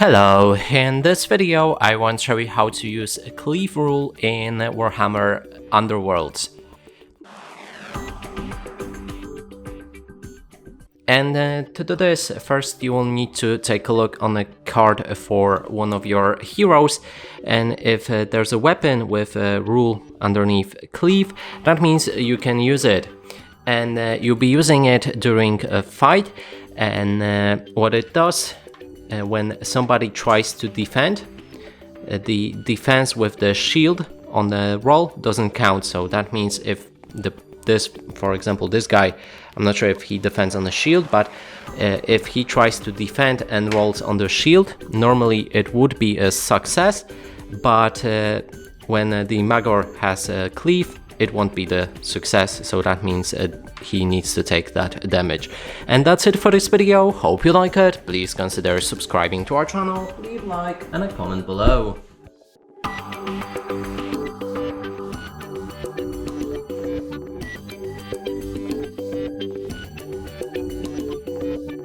Hello, in this video I want to show you how to use a Cleave rule in Warhammer Underworlds. And to do this, first you will need to take a look on a card for one of your heroes, and if there's a weapon with a rule underneath Cleave, that means you can use it. And you'll be using it during a fight, and what it does when somebody tries to defend, the defense with the shield on the roll doesn't count. So that means if for example, this guy, I'm not sure if he defends on the shield, but if he tries to defend and rolls on the shield, normally it would be a success, but when the Magor has a Cleave, it won't be the success, so that means he needs to take that damage. And that's it for this video. Hope you like it. Please consider subscribing to our channel, leave a like and a comment below.